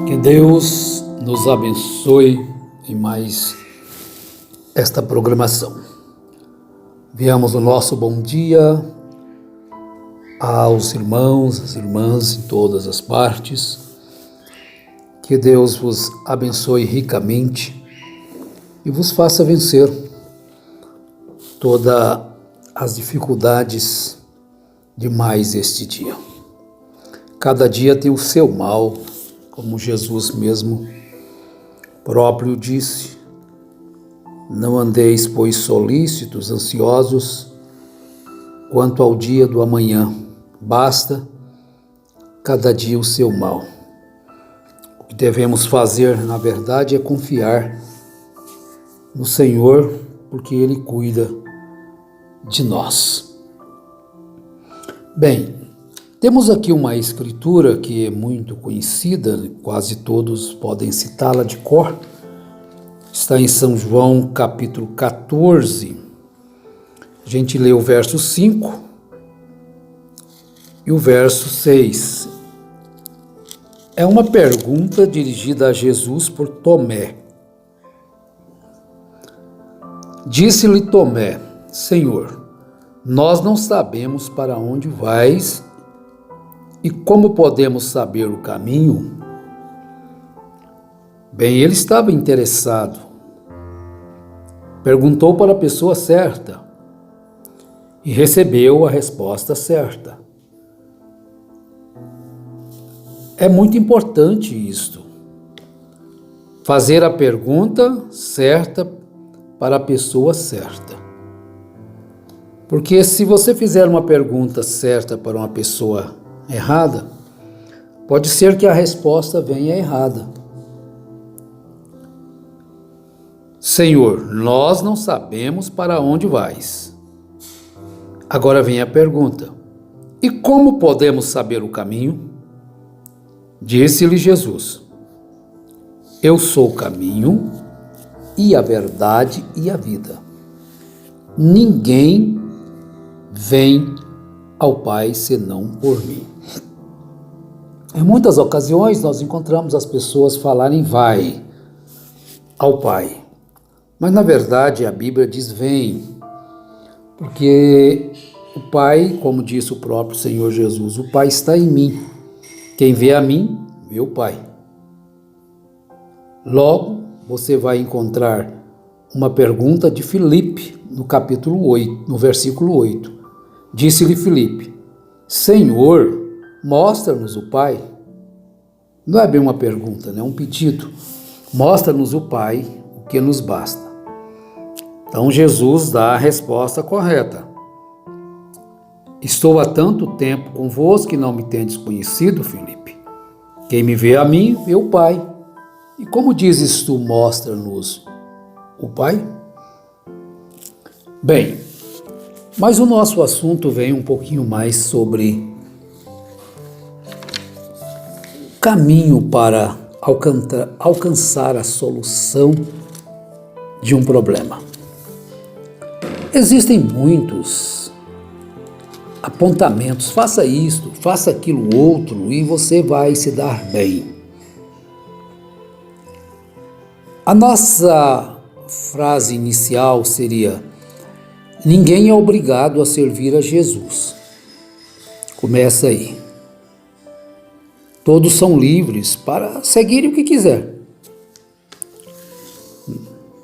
Que Deus nos abençoe em mais esta programação. Viemos o nosso bom dia aos irmãos, às irmãs em todas as partes. Que Deus vos abençoe ricamente e vos faça vencer todas as dificuldades de mais este dia. Cada dia tem o seu mal, como Jesus mesmo próprio disse: não andeis, pois, solícitos, ansiosos, quanto ao dia do amanhã, basta cada dia o seu mal. O que devemos fazer, na verdade, é confiar no Senhor, porque Ele cuida de nós. Bem, temos aqui uma escritura que é muito conhecida, quase todos podem citá-la de cor. Está em São João, capítulo 14. A gente lê o verso 5 e o verso 6. É uma pergunta dirigida a Jesus por Tomé. Disse-lhe Tomé: Senhor, nós não sabemos para onde vais e como podemos saber o caminho? Bem, ele estava interessado. Perguntou para a pessoa certa e recebeu a resposta certa. É muito importante isto. Fazer a pergunta certa para a pessoa certa. Porque se você fizer uma pergunta certa para uma pessoa errada, pode ser que a resposta venha errada. Senhor, nós não sabemos para onde vais. Agora vem a pergunta: e como podemos saber o caminho? Disse-lhe Jesus: eu sou o caminho e a verdade e a vida. Ninguém vem ao Pai senão por mim. Em muitas ocasiões nós encontramos as pessoas falarem vai ao Pai. Mas na verdade a Bíblia diz vem, porque o Pai, como disse o próprio Senhor Jesus, o Pai está em mim. Quem vê a mim, vê o Pai. Logo, você vai encontrar uma pergunta de Filipe, no capítulo 8, no versículo 8. Disse-lhe Filipe: Senhor, mostra-nos o Pai. Não é bem uma pergunta, né? É um pedido. Mostra-nos o Pai, o que nos basta. Então Jesus dá a resposta correta. Estou há tanto tempo convosco que não me tendes conhecido, Filipe. Quem me vê a mim, vê o Pai. E como dizes tu, mostra-nos o Pai? Bem, mas o nosso assunto vem um pouquinho mais sobre o caminho para alcançar a solução de um problema. Existem muitos apontamentos: faça isto, faça aquilo outro e você vai se dar bem. A nossa frase inicial seria: ninguém é obrigado a servir a Jesus. Começa aí. Todos são livres para seguir o que quiser.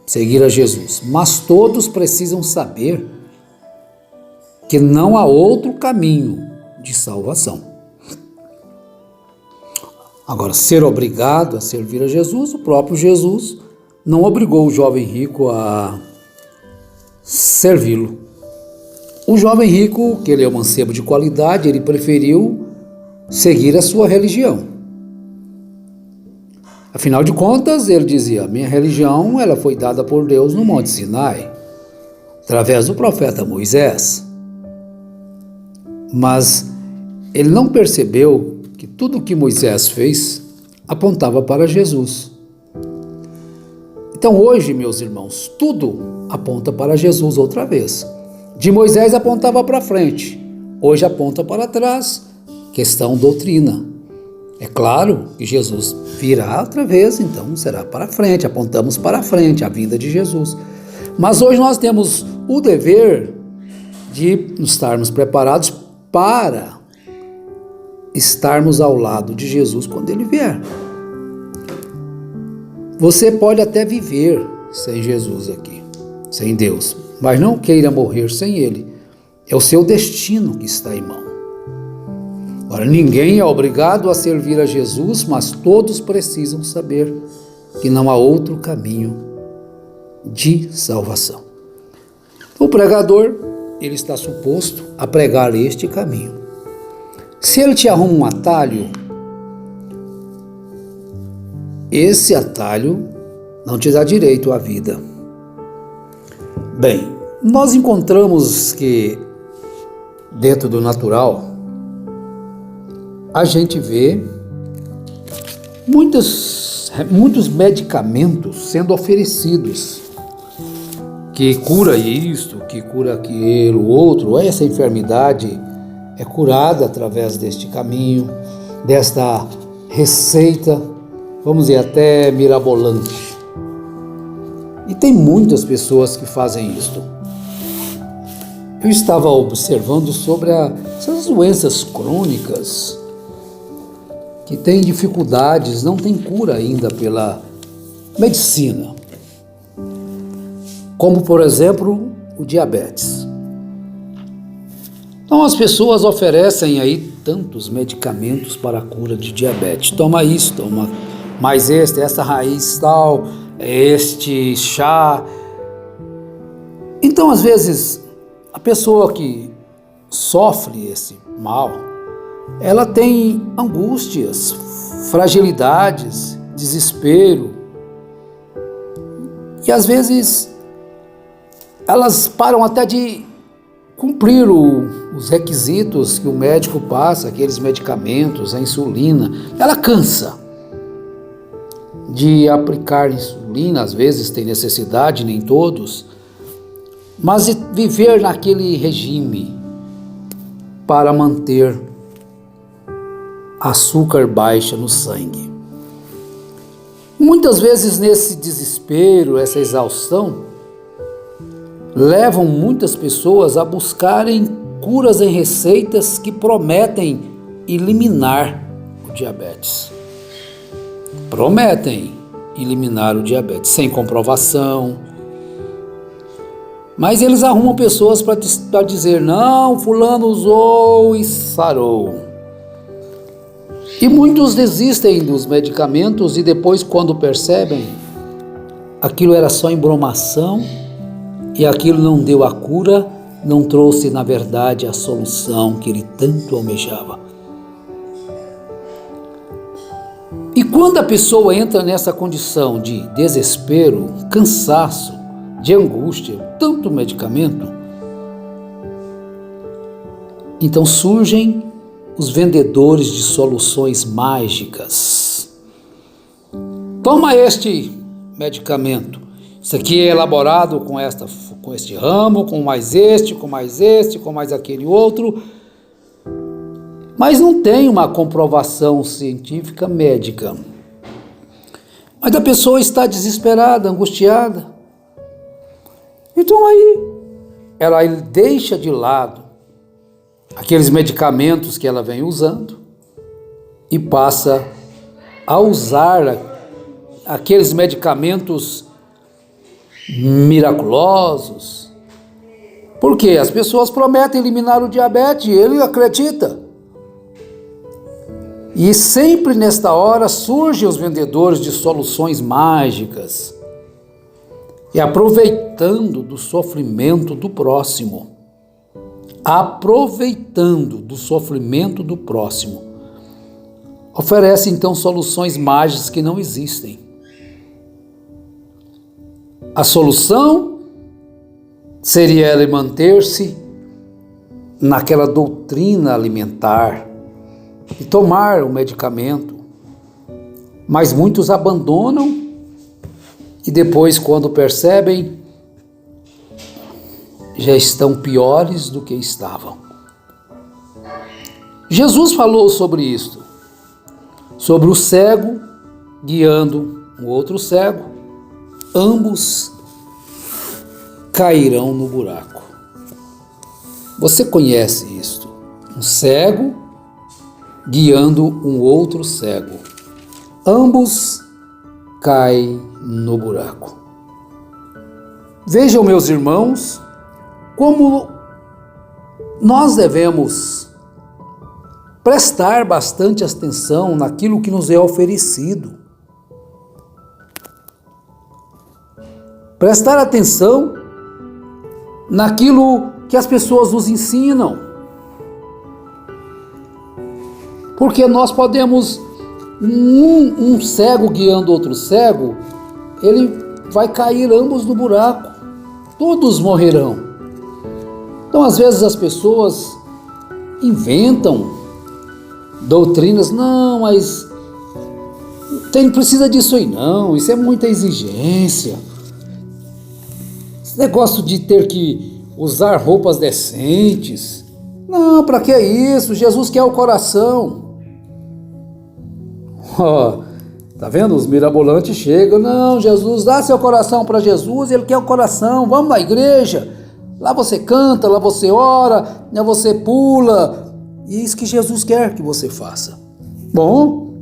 Seguir a Jesus. Mas todos precisam saber que não há outro caminho de salvação. Agora, ser obrigado a servir a Jesus, o próprio Jesus não obrigou o jovem rico a servi-lo. O jovem rico, que ele é um mancebo de qualidade, ele preferiu seguir a sua religião. Afinal de contas, ele dizia: minha religião ela foi dada por Deus no Monte Sinai, através do profeta Moisés. Mas ele não percebeu que tudo o que Moisés fez apontava para Jesus. Então hoje, meus irmãos, tudo aponta para Jesus outra vez. De Moisés apontava para frente, hoje aponta para trás. Questão doutrina. É claro que Jesus virá outra vez, então será para frente, apontamos para frente a vinda de Jesus. Mas hoje nós temos o dever de estarmos preparados para estarmos ao lado de Jesus quando ele vier. Você pode até viver sem Jesus aqui, sem Deus, mas não queira morrer sem ele. É o seu destino que está em mão. Ora, ninguém é obrigado a servir a Jesus, mas todos precisam saber que não há outro caminho de salvação. O pregador, ele está suposto a pregar este caminho. Se ele te arruma um atalho, esse atalho não te dá direito à vida. Bem, nós encontramos que dentro do natural, a gente vê muitos medicamentos sendo oferecidos, que cura isto, que cura aquilo, outro. Essa enfermidade é curada através deste caminho, desta receita, vamos dizer, até mirabolante. E tem muitas pessoas que fazem isto. Eu estava observando sobre essas doenças crônicas que têm dificuldades, não tem cura ainda pela medicina. Como, por exemplo, o diabetes. Então, as pessoas oferecem aí tantos medicamentos para a cura de diabetes. Toma isso, toma mais essa raiz tal, este chá. Então, às vezes, a pessoa que sofre esse mal, ela tem angústias, fragilidades, desespero. E às vezes elas param até de cumprir os requisitos que o médico passa, aqueles medicamentos, a insulina. Ela cansa de aplicar insulina, às vezes tem necessidade, nem todos, mas de viver naquele regime para manter açúcar baixa no sangue. Muitas vezes nesse desespero, essa exaustão, levam muitas pessoas a buscarem curas em receitas que prometem eliminar o diabetes. Prometem eliminar o diabetes, sem comprovação. Mas eles arrumam pessoas para dizer, não, fulano usou e sarou. E muitos desistem dos medicamentos e depois, quando percebem, aquilo era só embromação e aquilo não deu a cura, não trouxe, na verdade, a solução que ele tanto almejava. E quando a pessoa entra nessa condição de desespero, cansaço, de angústia, tanto medicamento, então surgem os vendedores de soluções mágicas. Toma este medicamento. Isso aqui é elaborado com este ramo, com mais este, com mais este, com mais aquele outro. Mas não tem uma comprovação científica médica. Mas a pessoa está desesperada, angustiada. Então aí ela deixa de lado aqueles medicamentos que ela vem usando e passa a usar aqueles medicamentos miraculosos. Por quê? As pessoas prometem eliminar o diabetes e ele acredita. E sempre nesta hora surgem os vendedores de soluções mágicas e aproveitando do sofrimento do próximo. Oferece então soluções mágicas que não existem. A solução seria ele manter-se naquela doutrina alimentar e tomar o medicamento, mas muitos abandonam e depois, quando percebem, já estão piores do que estavam. Jesus falou sobre isto. sobre o cego guiando um outro cego, ambos cairão no buraco. Você conhece isto? Um cego guiando um outro cego. Ambos caem no buraco. Vejam, meus irmãos, como nós devemos prestar bastante atenção naquilo que nos é oferecido. Prestar atenção naquilo que as pessoas nos ensinam. Porque nós podemos, um cego guiando outro cego, ele vai cair ambos no buraco. Todos morrerão. Então, às vezes, as pessoas inventam doutrinas. Não, mas não precisa disso aí não, isso é muita exigência. Esse negócio de ter que usar roupas decentes. Não, para que isso? Jesus quer o coração. Tá vendo? Os mirabolantes chegam. Não, Jesus, dá seu coração para Jesus, ele quer o coração. Vamos na igreja. Lá você canta, lá você ora, lá você pula. E isso que Jesus quer que você faça. Bom,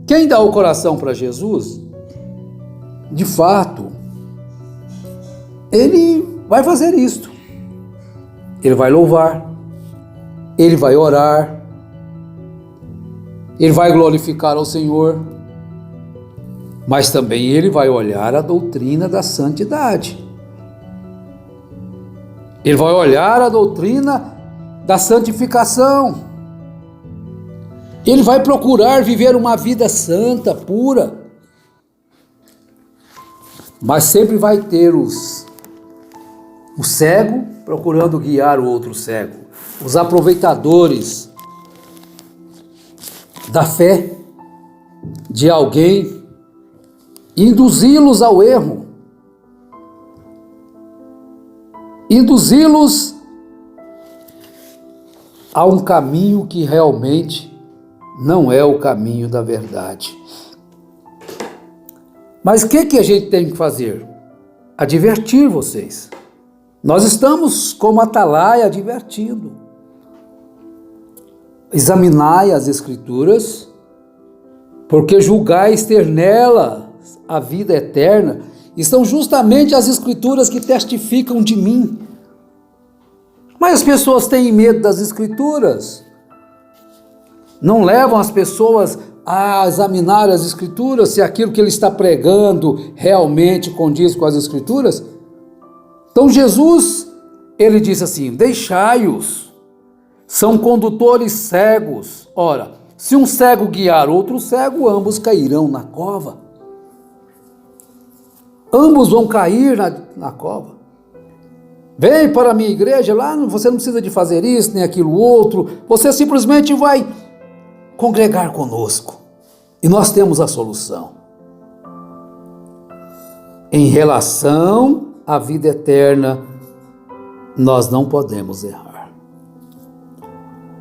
quem dá o coração para Jesus, de fato, ele vai fazer isto. Ele vai louvar, ele vai orar, ele vai glorificar ao Senhor, mas também ele vai olhar a doutrina da santidade. Ele vai olhar a doutrina da santificação. Ele vai procurar viver uma vida santa, pura. Mas sempre vai ter o cego procurando guiar o outro cego. Os aproveitadores da fé de alguém, induzi-los ao erro, induzi-los a um caminho que realmente não é o caminho da verdade. Mas o que a gente tem que fazer? Advertir vocês. Nós estamos como atalaia advertindo. Examinai as Escrituras, porque julgais ter nelas a vida eterna, e são justamente as Escrituras que testificam de mim. Mas as pessoas têm medo das Escrituras, não levam as pessoas a examinar as Escrituras, se aquilo que ele está pregando realmente condiz com as Escrituras. Então Jesus, ele diz assim, deixai-os, são condutores cegos. Ora, se um cego guiar outro cego, ambos cairão na cova. Ambos vão cair na cova. Vem para a minha igreja, lá você não precisa de fazer isso, nem aquilo outro, você simplesmente vai congregar conosco. E nós temos a solução. Em relação à vida eterna, nós não podemos errar.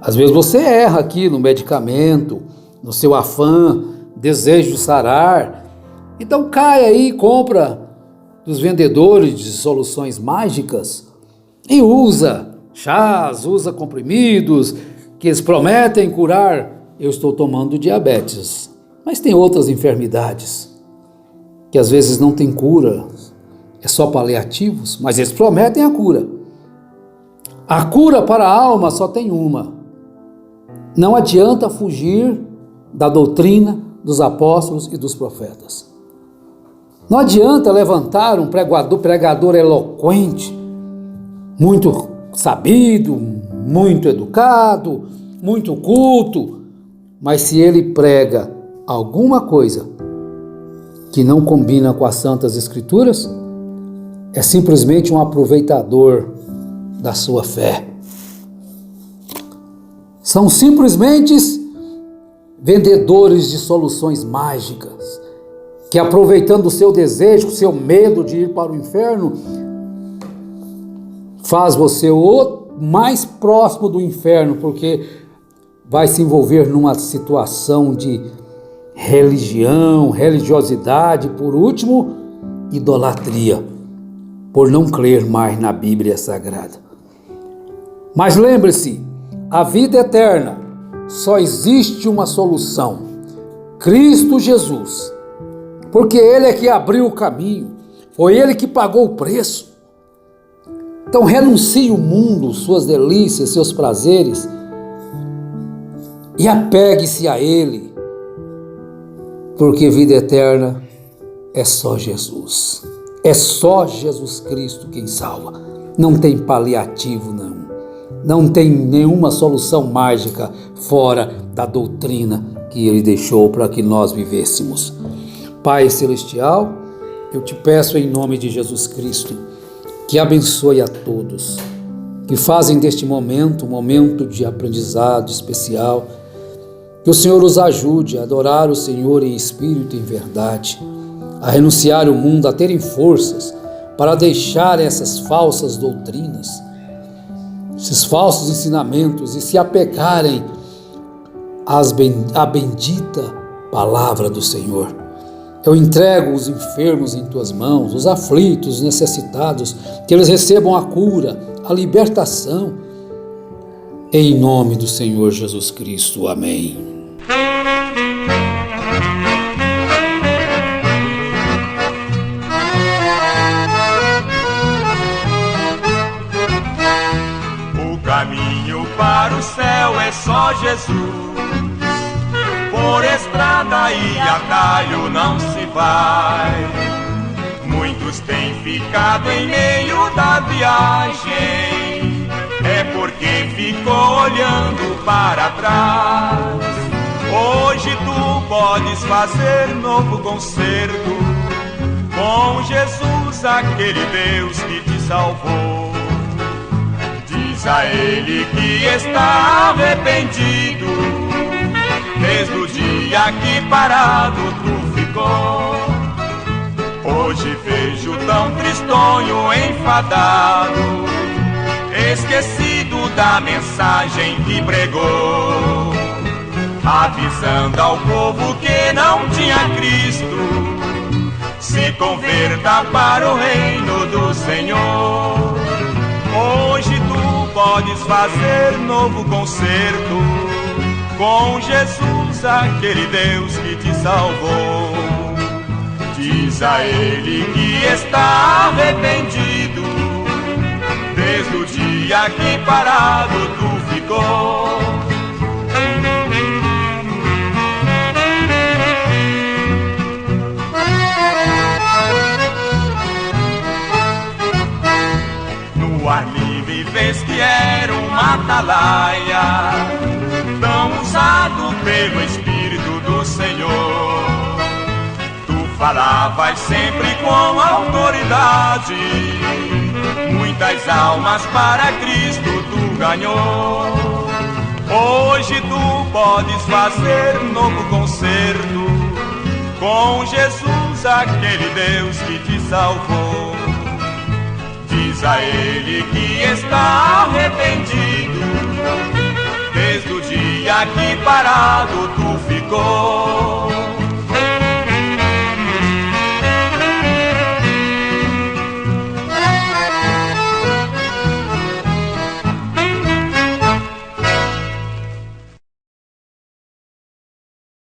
Às vezes você erra aqui no medicamento, no seu afã, desejo de sarar. Então cai aí, compra dos vendedores de soluções mágicas e usa chás, usa comprimidos que eles prometem curar. Eu estou tomando diabetes, mas tem outras enfermidades que às vezes não tem cura, é só paliativos, mas eles prometem a cura. A cura para a alma só tem uma. Não adianta fugir da doutrina dos apóstolos e dos profetas. Não adianta levantar um pregador eloquente, muito sabido, muito educado, muito culto, mas se ele prega alguma coisa que não combina com as Santas Escrituras, é simplesmente um aproveitador da sua fé. São simplesmente vendedores de soluções mágicas, que aproveitando o seu desejo, o seu medo de ir para o inferno, faz você o mais próximo do inferno, porque vai se envolver numa situação de religião, religiosidade, por último, idolatria, por não crer mais na Bíblia Sagrada. Mas lembre-se, a vida eterna só existe uma solução: Cristo Jesus, porque Ele é que abriu o caminho, foi Ele que pagou o preço. Então renuncie o mundo, suas delícias, seus prazeres, e apegue-se a Ele, porque vida eterna é só Jesus. É só Jesus Cristo quem salva. Não tem paliativo, não. Não tem nenhuma solução mágica fora da doutrina que Ele deixou para que nós vivêssemos. Pai Celestial, eu te peço em nome de Jesus Cristo, que abençoe a todos, que fazem deste momento um momento de aprendizado especial, que o Senhor os ajude a adorar o Senhor em espírito e em verdade, a renunciar o mundo, a terem forças para deixar essas falsas doutrinas, esses falsos ensinamentos e se apegarem à bendita palavra do Senhor. Eu entrego os enfermos em tuas mãos, os aflitos, os necessitados, que eles recebam a cura, a libertação, em nome do Senhor Jesus Cristo. Amém. O caminho para o céu é só Jesus. Por estrada e atalho não se vai. Muitos têm ficado em meio da viagem, é porque ficou olhando para trás. Hoje tu podes fazer novo concerto com Jesus, aquele Deus que te salvou. Diz a Ele que está arrependido, desde o dia que parado tu ficou. Hoje vejo tão tristonho, enfadado, esquecido da mensagem que pregou, avisando ao povo que não tinha Cristo, se converta para o reino do Senhor. Hoje tu podes fazer novo concerto com Jesus, aquele Deus que te salvou. Diz a Ele que está arrependido, desde o dia que parado tu ficou. No ar livre vês que era uma atalaia, tão usado pelo Espírito do Senhor. Tu falavas sempre com autoridade, muitas almas para Cristo tu ganhou. Hoje tu podes fazer novo concerto com Jesus, aquele Deus que te salvou. Diz a Ele que está arrependido, desde o dia que parado tu ficou.